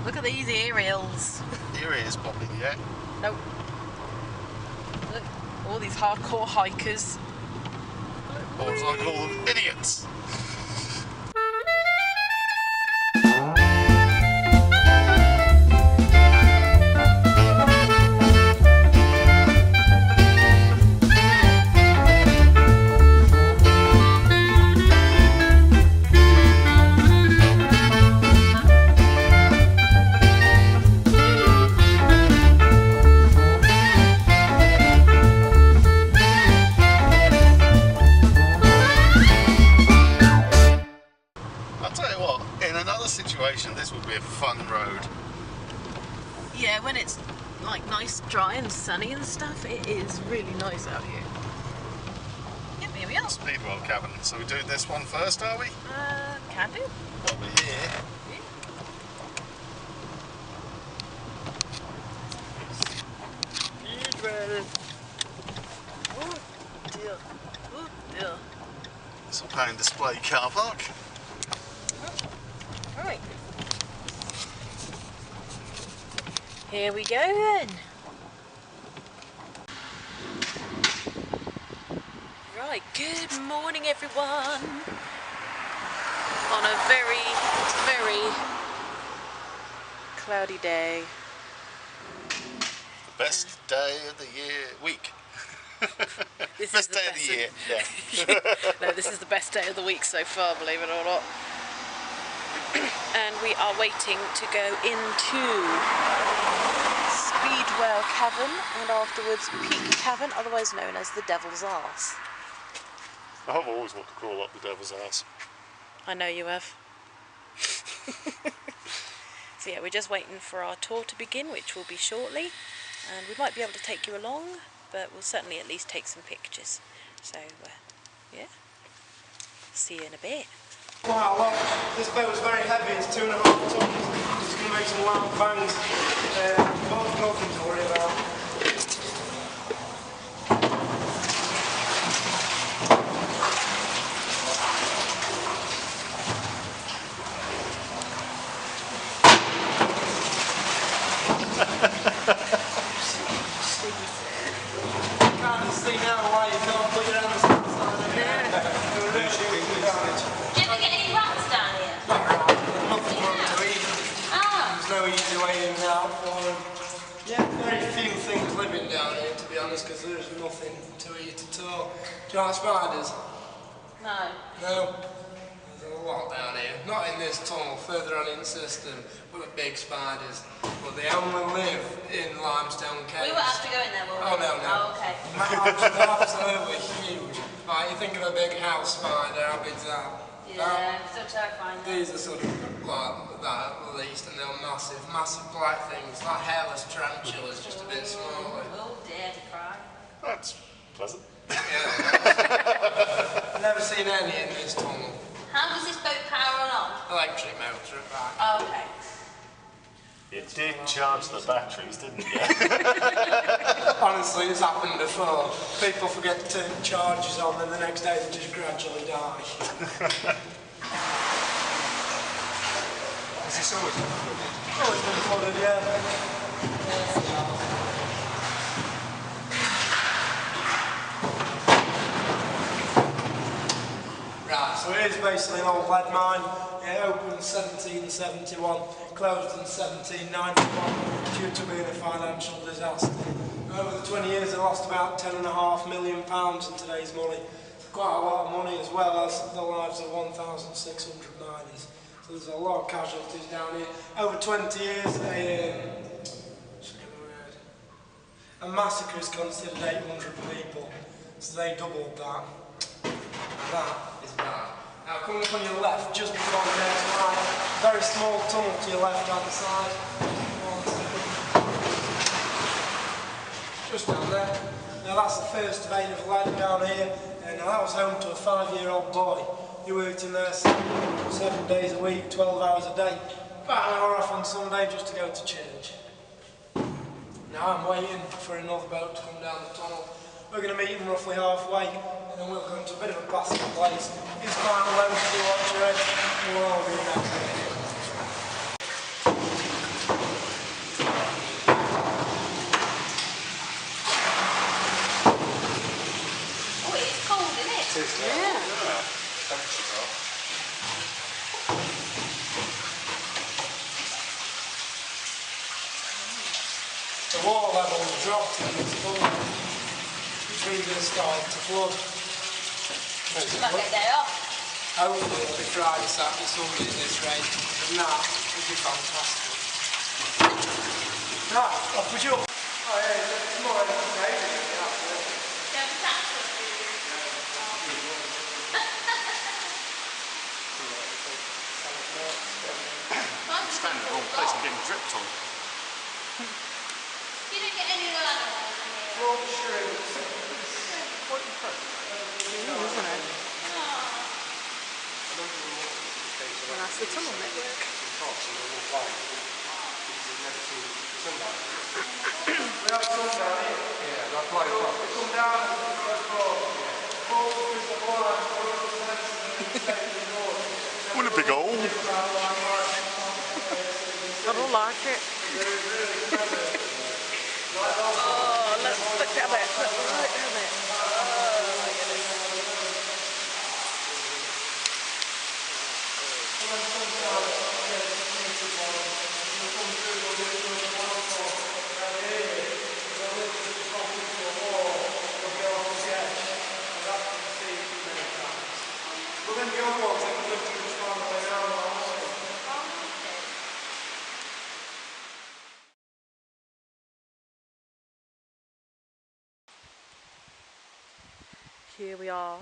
Look at these aerials. Ears popping, yeah. Nope. Look, all these hardcore hikers. Or as I call them, idiots. Situation, this would be a fun road. Yeah, when it's like nice, dry and sunny and stuff, it is really nice out here. Yep, here we are. Speedwell Cavern. So we do this one first, are we? Can do. Well, we're here. Yeah. Speedwell. Oh dear. Oh dear. It's a pound display car park. Right. Here we go then. Right, good morning everyone. On a very, very cloudy day. The best day of the year, week. This best is the day of the year, yeah. No, this is the best day of the week so far, believe it or not. And we are waiting to go into Speedwell Cavern and afterwards Peak Cavern, otherwise known as the Devil's Arse. I've always wanted to crawl up the Devil's Arse. I know you have. So yeah, we're just waiting for our tour to begin, which will be shortly, and we might be able to take you along, but we'll certainly at least take some pictures. So yeah, see you in a bit. Quite a lot. This boat was very heavy, it's 2.5 tons. It's going to make some loud bangs. But nothing to worry about. You can't see now why you can't put your hands outside of it. No easy way in and out for them. Yeah, very few things living down here, to be honest, because there's nothing to eat at all. Do you like spiders? No. No? There's a lot down here. Not in this tunnel, further on in the system, but the big spiders. But they only live in limestone caves. We won't have to go in there, will we? Oh, no, no. Oh, okay. Absolutely huge. Like, you think of a big house spider, how big's that? Yeah, still terrifying. These are sort of like that at least, and they're massive, massive black things, like hairless tarantulas, just a bit smaller. Oh dear, to cry. That's pleasant. Yeah. I've never seen any in this tunnel. How does this boat power on? Electric motor at back. Oh, okay. You did charge the batteries, didn't you? Honestly, it's happened before. People forget to turn charges on, and the next day they just gradually die. Has this always been flooded? Always been flooded, yeah. Right, so it is basically an old lead mine. It opened in 1771, closed in 1791 due to being a financial disaster. Over the 20 years they lost about £10.5 million in today's money. Quite a lot of money as well as the lives of 1,600 miners. So there's a lot of casualties down here. Over 20 years a massacre is considered 800 people. So they doubled that. And that is bad. Now coming up on your left, just before the next line, very small tunnel to your left hand side. Just down there. Now that's the first vein of lead down here, and that was home to a 5-year-old boy. He worked in there 7 days a week, 12 hours a day. About an hour off on Sunday just to go to church. Now I'm waiting for another boat to come down the tunnel. We're going to meet him roughly halfway, and then we'll go into a bit of a classic place. It's quite low to watch your head, and we'll all be next. the water level dropped and it's full, which means it's starting to flood. Might get a day off. Hopefully it'll be Friday, Saturday, Sunday in this rain. And that would be fantastic. Right, off we jump. Oh yeah, it's more entertaining than that. Don't touch Stand in the wrong place and getting dripped on. You didn't get any other animals in here. Front shrimps. Quite impressive. Isn't it? And that's the tunnel network. We have some down here. Yeah, that's quite fun. We come down and we go forward. Forward is the blind, forward is the sense and the state of the north. What a big hole. I don't like it. Oh, let's look at it. Look right at it. Oh my goodness. Well, then the other ones, they can lift you as far as they are. Here we are.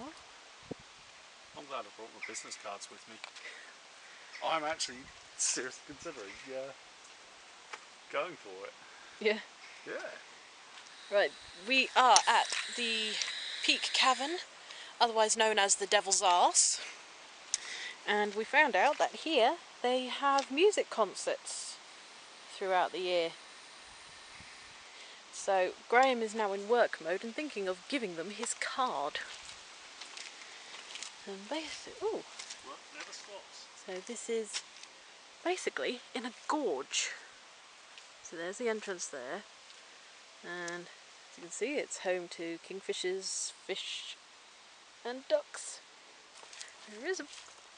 I'm glad I brought my business cards with me. I'm actually seriously considering going for it. Yeah. Yeah. Right, we are at the Peak Cavern, otherwise known as the Devil's Arse. And we found out that here they have music concerts throughout the year. So Graham is now in work mode and thinking of giving them his card. And basically, ooh, Work never stops. so this is basically in a gorge. So there's the entrance there, and as you can see, it's home to kingfishers, fish, and ducks. There is a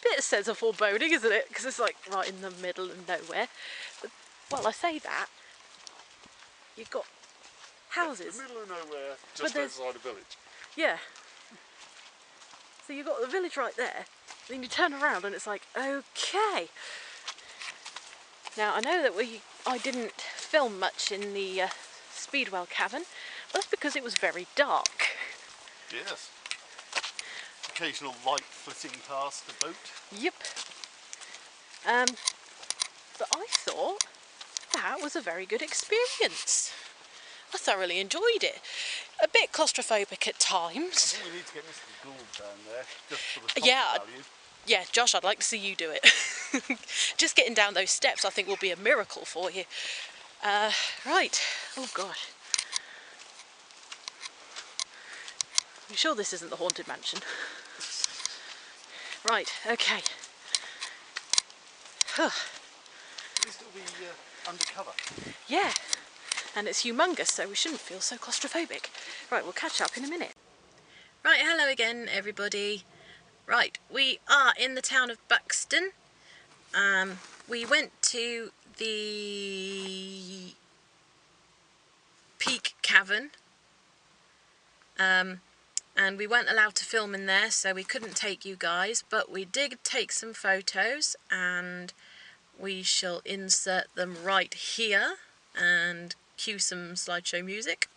bit of sense of foreboding, isn't it? Because it's like right in the middle of nowhere. But, well, I say that, you've got houses. The middle of nowhere, But just there's- outside a village. Yeah. So you've got the village right there, then you turn around and it's like, okay. Now I know that I didn't film much in the Speedwell Cavern, but that's because it was very dark. Yes. Occasional light flitting past the boat. Yep. But I thought that was a very good experience. I thoroughly enjoyed it. A bit claustrophobic at times. I think we need to get Mr. Gould down there, just for the Yeah, value. Yeah, Josh, I'd like to see you do it. Just getting down those steps I think will be a miracle for you. Right. Oh God. I'm sure this isn't the Haunted Mansion. Right, okay. At least it'll be undercover. Yeah, and it's humongous, so we shouldn't feel so claustrophobic. Right, we'll catch up in a minute. Right, hello again, everybody. Right, we are in the town of Buxton. We went to the Peak Cavern, and we weren't allowed to film in there, so we couldn't take you guys, but we did take some photos, and we shall insert them right here and cue some slideshow music.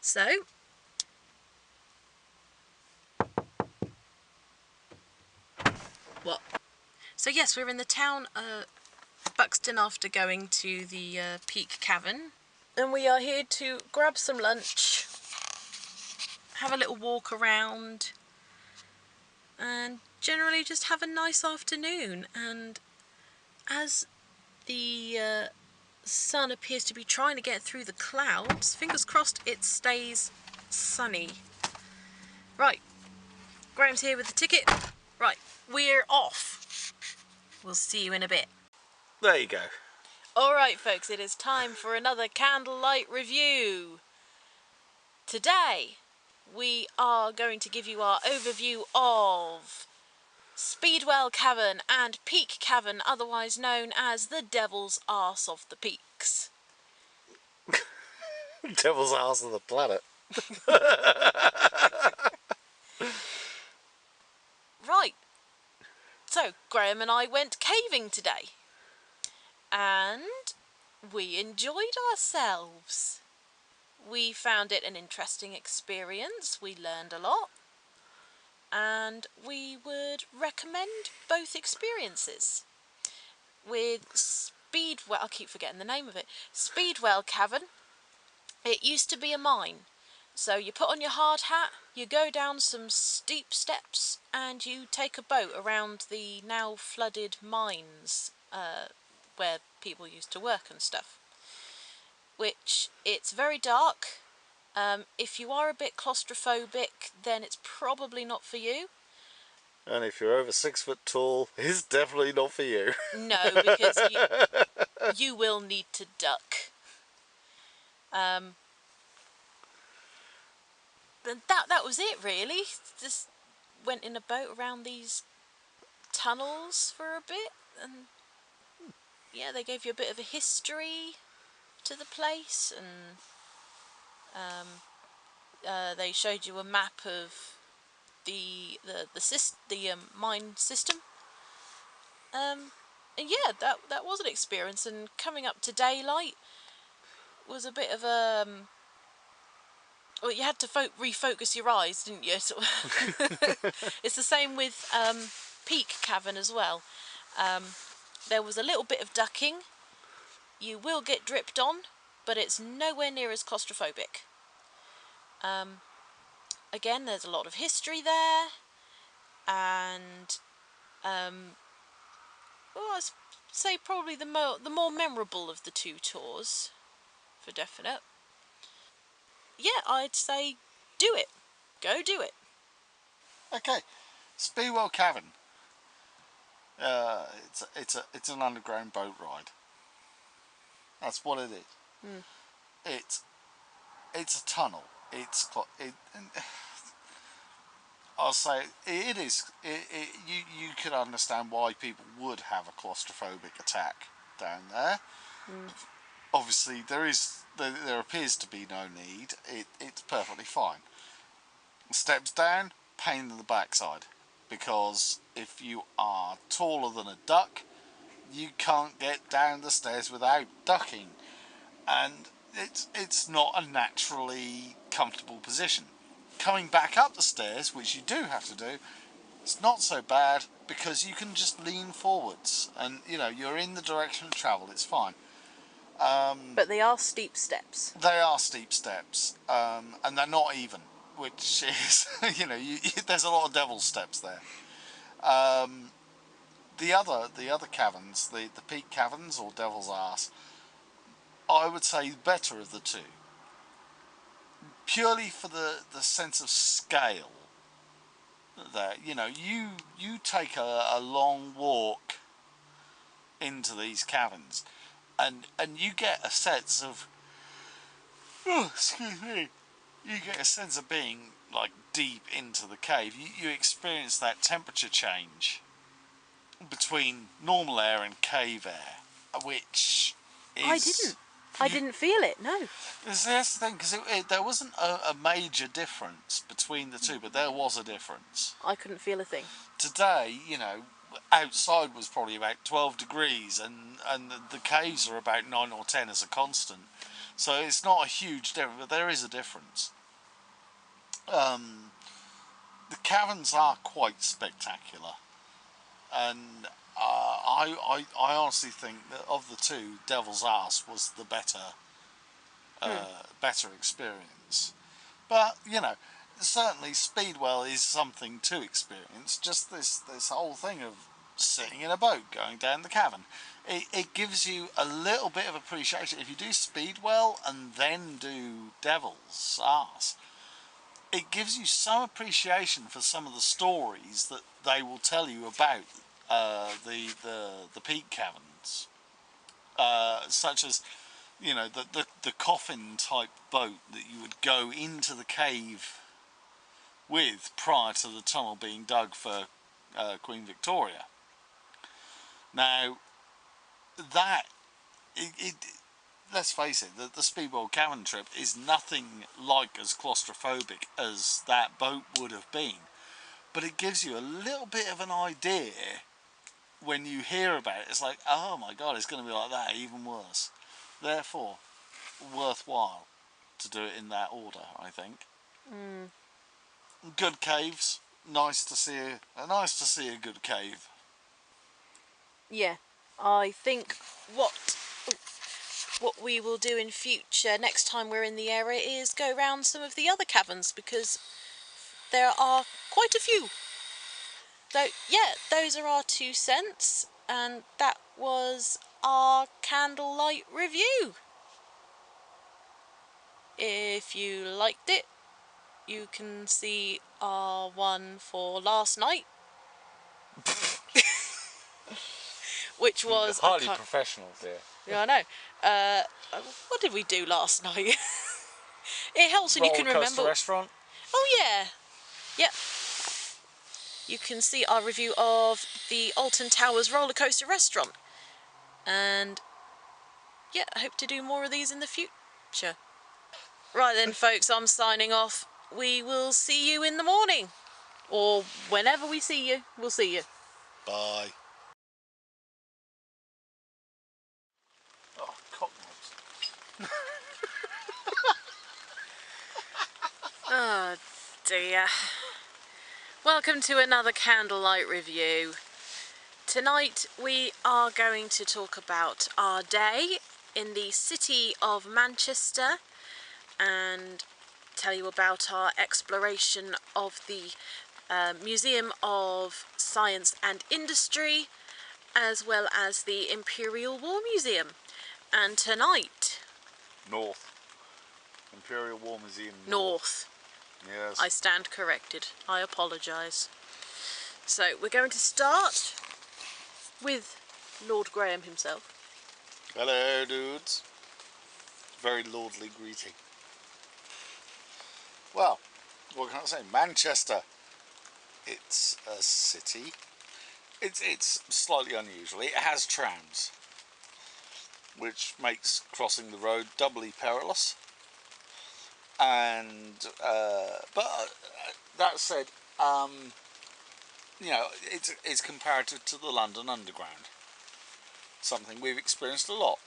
So, what? So yes, we're in the town of Buxton after going to the Peak Cavern, and we are here to grab some lunch, have a little walk around, and generally just have a nice afternoon. And as the sun appears to be trying to get through the clouds. Fingers crossed it stays sunny. Right, Graham's here with the ticket. Right, we're off. We'll see you in a bit. There you go. Alright folks, it is time for another candlelight review. Today we are going to give you our overview of Speedwell Cavern and Peak Cavern, otherwise known as the Devil's Arse of the Peaks. Devil's Arse of the planet. Right, so Graham and I went caving today and we enjoyed ourselves. We found it an interesting experience, we learned a lot, and we would recommend both experiences. With Speedwell, I keep forgetting the name of it, Speedwell Cavern, it used to be a mine. So you put on your hard hat, you go down some steep steps, and you take a boat around the now flooded mines where people used to work and stuff. Which, it's very dark. If you are a bit claustrophobic, then it's probably not for you. And if you're over 6 foot tall, it's definitely not for you. No, because you will need to duck. But that was it really. Just went in a boat around these tunnels for a bit, and yeah, they gave you a bit of a history to the place, and they showed you a map of the mine system. And yeah, that was an experience. And coming up to daylight was a bit of a well, you had to refocus your eyes, didn't you? Sort of it's the same with Peak Cavern as well. There was a little bit of ducking. You will get dripped on, but it's nowhere near as claustrophobic. Again, there's a lot of history there, and well, I'd say probably the more memorable of the two tours, for definite. Yeah, I'd say do it. Go do it. Okay, Speedwell Cavern. It's an underground boat ride. That's what it is. It's a tunnel. I'll say it is. You could understand why people would have a claustrophobic attack down there. Obviously, there appears to be no need. It's perfectly fine. Steps down, pain in the backside, because if you are taller than a duck, you can't get down the stairs without ducking, and it's not a naturally comfortable position. Coming back up the stairs, which you do have to do, it's not so bad because you can just lean forwards, and you're in the direction of travel. It's fine. But they are steep steps. They are steep steps, and they're not even, which is, there's a lot of devil's steps there. The other caverns, the Peak Caverns or Devil's Arse, I would say better of the two. Purely for the sense of scale there. You take a long walk into these caverns, and you get a sense of, excuse me, you get a sense of being like deep into the cave. You experience that temperature change between normal air and cave air, which is... I didn't feel it, no. That's the thing, because there wasn't a major difference between the two, but there was a difference. I couldn't feel a thing. Today, outside was probably about 12 degrees, and the caves are about 9 or 10 as a constant. So it's not a huge difference, but there is a difference. The caverns are quite spectacular, and I honestly think that of the two, Devil's Arse was the better experience. But certainly Speedwell is something to experience. Just this whole thing of sitting in a boat going down the cavern. it gives you a little bit of appreciation. If you do Speedwell and then do Devil's Arse, it gives you some appreciation for some of the stories that they will tell you about the peak caverns, such as, you know, the coffin type boat that you would go into the cave with prior to the tunnel being dug for Queen Victoria. Now, that let's face it, the Speedwell Cavern trip is nothing like as claustrophobic as that boat would have been, but it gives you a little bit of an idea when you hear about it. It's like, oh my god, it's going to be like that, even worse. Therefore, worthwhile to do it in that order, I think. Good caves, nice to see a good cave. Yeah, I think what we will do in future, next time we're in the area, is go round some of the other caverns, because there are quite a few. So yeah, those are our 2 cents, and that was our candlelight review. If you liked it, you can see our one for last night, which was highly professional there. Yeah, I know. What did we do last night? It helps when you can remember. Restaurant. Oh yeah, yep. You can see our review of the Alton Towers roller coaster restaurant, and yeah, I hope to do more of these in the future. Right then, folks, I'm signing off. We will see you in the morning, or whenever we see you, we'll see you. Bye. Oh, cocknobs. Oh dear. Welcome to another candlelight review. Tonight we are going to talk about our day in the city of Manchester and tell you about our exploration of the Museum of Science and Industry, as well as the Imperial War Museum. And tonight... North. Imperial War Museum North. Yes. I stand corrected. I apologise. So we're going to start with Lord Graham himself. Hello, dudes. Very lordly greeting. Well, what can I say? Manchester. It's a city. It's slightly unusual. It has trams, which makes crossing the road doubly perilous. And but that said, you know, it's comparative to the London Underground. Something we've experienced a lot.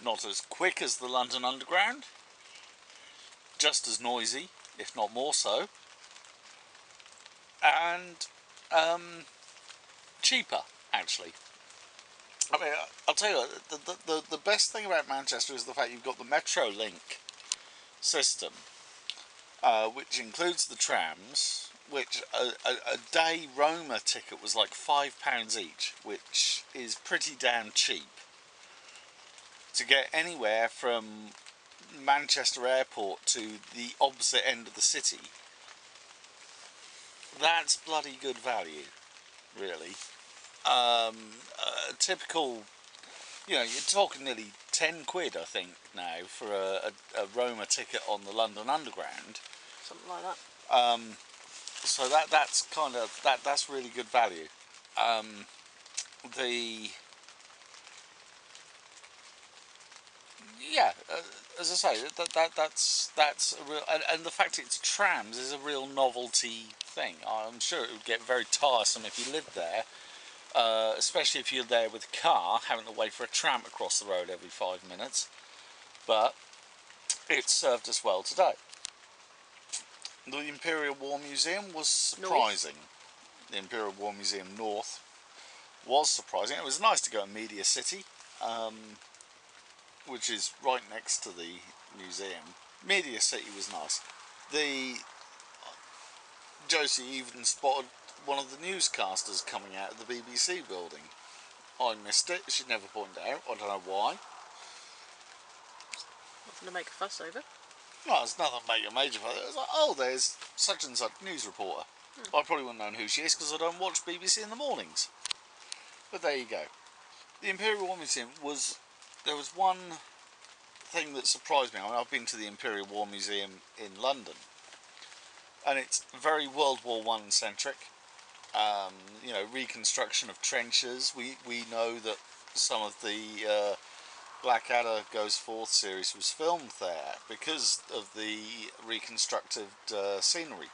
Not as quick as the London Underground, just as noisy, if not more so, and cheaper, actually. I mean, I'll tell you what, the best thing about Manchester is the fact you've got the Metrolink system, which includes the trams, which a day Roma ticket was like £5 each, which is pretty damn cheap to get anywhere from Manchester Airport to the opposite end of the city. That's bloody good value, really. Typical, you know, you're talking nearly 10 quid, I think, now for a Roma ticket on the London Underground. Something like that. So that's kind of that's really good value. As I say, that's a real, and the fact it's trams is a real novelty thing. I'm sure it would get very tiresome if you lived there, especially if you're there with a car, having to wait for a tram across the road every 5 minutes. But it served us well today. The Imperial War Museum was surprising. North. The Imperial War Museum North was surprising. It was nice to go to Media City, which is right next to the museum. Media City was nice. Josie even spotted one of the newscasters coming out of the BBC building I missed it. She never pointed it out. I don't know why. Nothing to make a fuss over. No, there's nothing to make a major fuss. It was like, oh, there's such and such news reporter. I probably wouldn't know who she is because I don't watch BBC in the mornings. But there you go. The Imperial War Museum was... There was one thing that surprised me. I mean, I've been to the Imperial War Museum in London, and it's very World War I centric. You know, reconstruction of trenches. We know that some of the Blackadder Goes Forth series was filmed there because of the reconstructed scenery.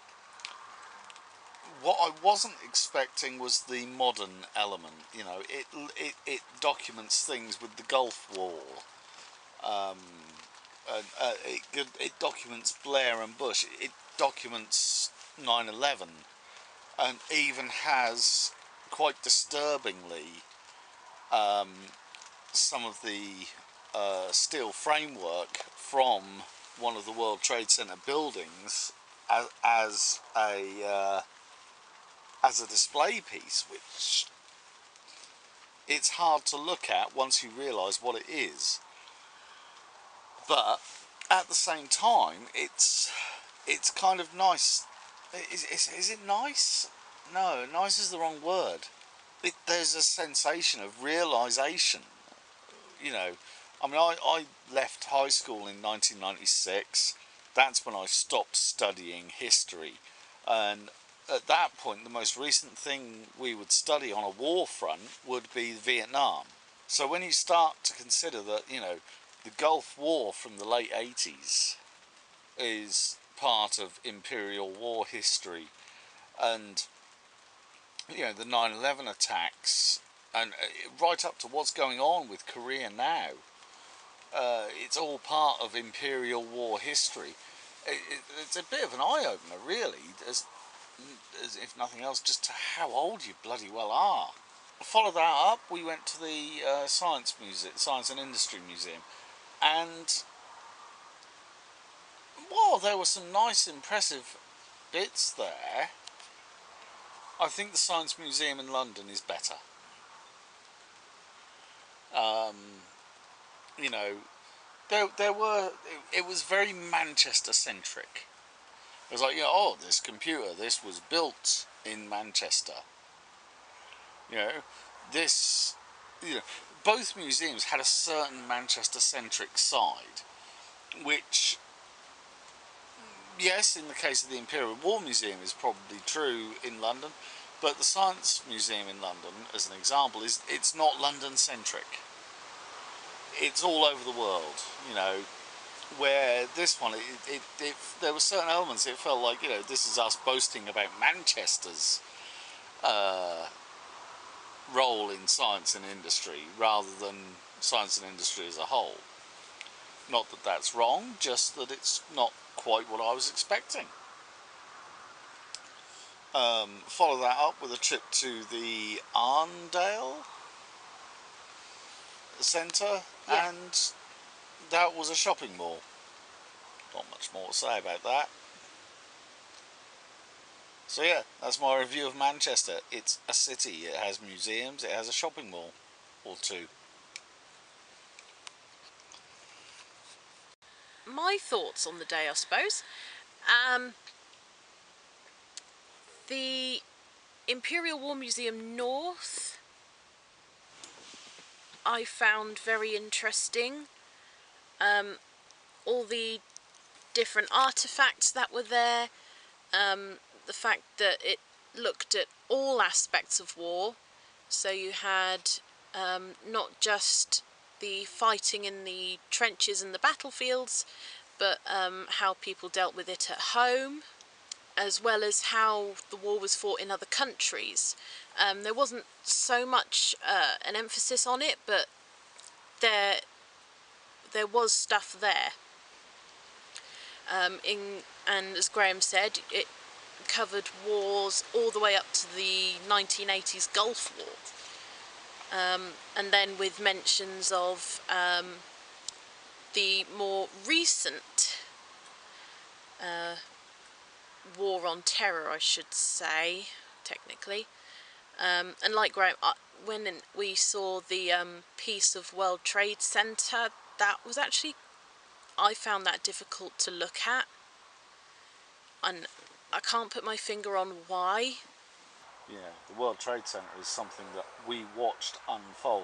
What I wasn't expecting was the modern element. You know, it documents things with the Gulf War. It documents Blair and Bush. It documents 9/11, and even has, quite disturbingly, some of the steel framework from one of the World Trade Center buildings as a display piece, which it's hard to look at once you realise what it is. But at the same time, it's kind of nice. Is it nice? No, nice is the wrong word. There's a sensation of realisation. You know, I mean, I left high school in 1996. That's when I stopped studying history, and at that point, the most recent thing we would study on a war front would be Vietnam. So when you start to consider that, you know, the Gulf War from the late 80s is part of Imperial War history, and, you know, the 9/11 attacks, and right up to what's going on with Korea now, it's all part of Imperial War history. It's a bit of an eye-opener, really, as if nothing else, just to how old you bloody well are. Follow that up, we went to the Science and Industry Museum, and while there were some nice, impressive bits there, I think the Science Museum in London is better. You know, it was very Manchester-centric. It was like, you know, oh, this computer, this was built in Manchester. You know, this, you know, both museums had a certain Manchester-centric side, which, yes, in the case of the Imperial War Museum is probably true in London, but the Science Museum in London, as an example, it's not London-centric. It's all over the world, you know. Where this one, there were certain elements, it felt like, you know, this is us boasting about Manchester's role in science and industry, rather than science and industry as a whole. Not that that's wrong, just that it's not quite what I was expecting. Follow that up with a trip to the Arndale Centre, Yeah. and that was a shopping mall. Not much more to say about that. So yeah, that's my review of Manchester. It's a city, it has museums, it has a shopping mall or two. My thoughts on the day, I suppose. The Imperial War Museum North I found very interesting. All the different artefacts that were there, the fact that it looked at all aspects of war. So you had not just the fighting in the trenches and the battlefields, but how people dealt with it at home, as well as how the war was fought in other countries. There wasn't so much an emphasis on it, but there was stuff there. And as Graham said, it covered wars all the way up to the 1980s Gulf War. And then with mentions of the more recent war on terror, I should say, technically, And like Graham, when we saw the piece of World Trade Center, that was actually, I found that difficult to look at, and I can't put my finger on why. Yeah, the World Trade Center is something that we watched unfold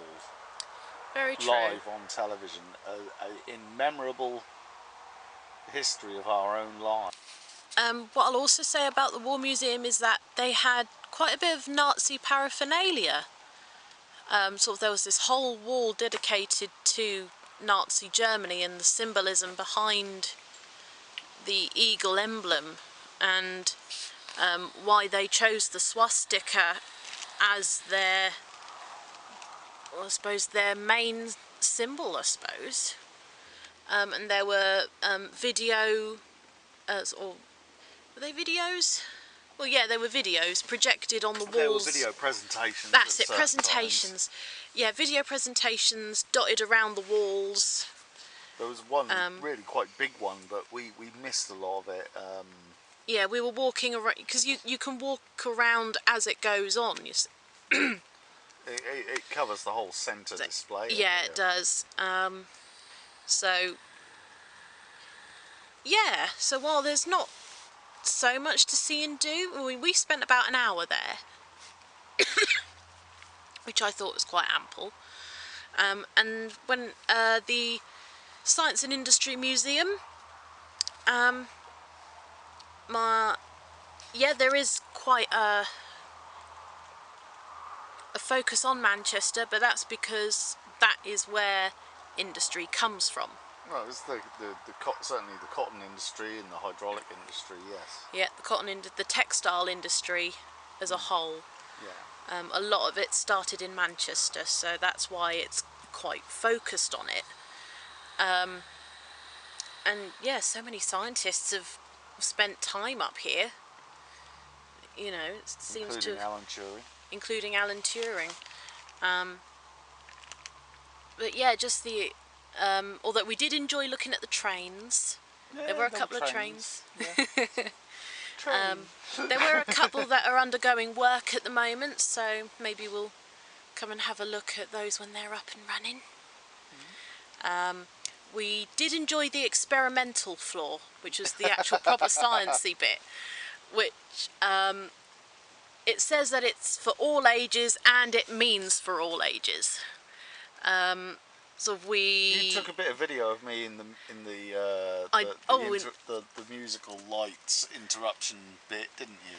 Very true. live on television, in memorable history of our own lives. What I'll also say about the War Museum is that they had quite a bit of Nazi paraphernalia. Sort of there was this whole wall dedicated to Nazi Germany and the symbolism behind the eagle emblem, and why they chose the swastika as their, well, I suppose their main symbol, I suppose. And there were video, or were they videos? Well, yeah, there were videos projected on the walls. There were video presentations. That's it, at certain presentations. times. Yeah, video presentations dotted around the walls. There was one really quite big one, but we missed a lot of it. Yeah, we were walking around, because you can walk around as it goes on, you see. It covers the whole centre display. Yeah, it does. So, yeah, so while there's not so much to see and do, I mean, we spent about an hour there, which I thought was quite ample. And when the Science and Industry Museum, yeah, there is quite a focus on Manchester, but that's because that is where industry comes from. Well, it's certainly the cotton industry and the hydraulic industry, yes. Yeah, the textile industry as a whole. Yeah. A lot of it started in Manchester, so that's why it's quite focused on it. And yeah, so many scientists have spent time up here. You know, it seems to, including Alan Turing. But yeah, just the although we did enjoy looking at the trains. Yeah, there were a couple of trains. Yeah. There were a couple that are undergoing work at the moment, so maybe we'll come and have a look at those when they're up and running. We did enjoy the experimental floor, which was the actual proper sciencey bit, which it says that it's for all ages, and it means for all ages. So You took a bit of video of me in the musical lights interruption bit, didn't you?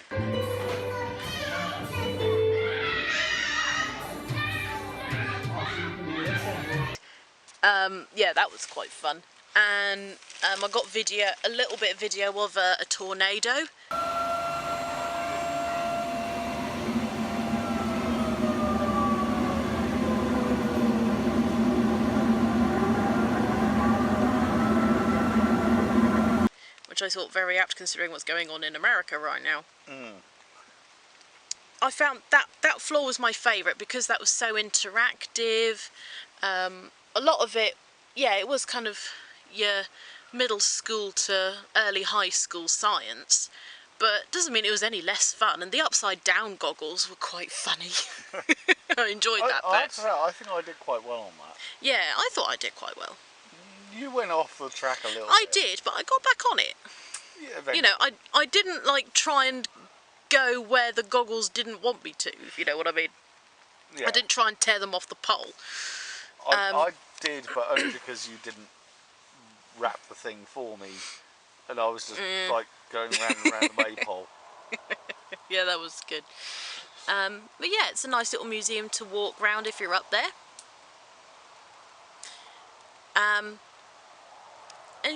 Yeah, that was quite fun. And I got a little bit of video of a tornado. Which I thought very apt considering what's going on in America right now. I found that floor was my favourite because that was so interactive. A lot of it, yeah, it was kind of your middle school to early high school science, but doesn't mean it was any less fun, and the upside down goggles were quite funny. I enjoyed that bit. I think I did quite well on that. Yeah, I thought I did quite well. You went off the track a little I bit. did, but I got back on it. Yeah, eventually. You know, I didn't like try and go where the goggles didn't want me to, if you know what I mean. Yeah. I didn't try and tear them off the pole. I did, but only because you didn't wrap the thing for me, and I was just like going round and round the maypole. Yeah, that was good. But yeah, it's a nice little museum to walk round if you're up there. And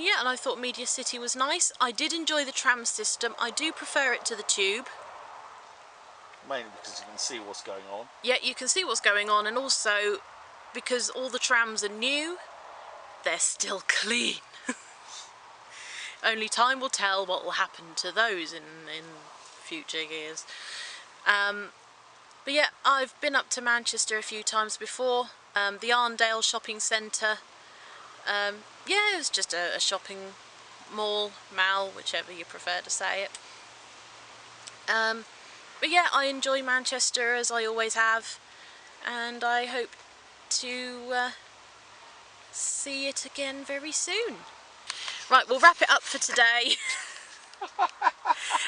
yeah, and I thought Media City was nice. I did enjoy the tram system. I do prefer it to the tube. Mainly because you can see what's going on. Yeah, you can see what's going on, and also because all the trams are new, they're still clean. Only time will tell what will happen to those in future years. But yeah, I've been up to Manchester a few times before. The Arndale shopping centre. Yeah, it was just a shopping mall, whichever you prefer to say it. But yeah, I enjoy Manchester as I always have, and I hope to see it again very soon. Right, we'll wrap it up for today.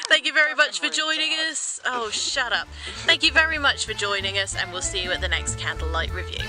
Thank you very much for joining us. Oh, shut up. Thank you very much for joining us, and we'll see you at the next candlelight review.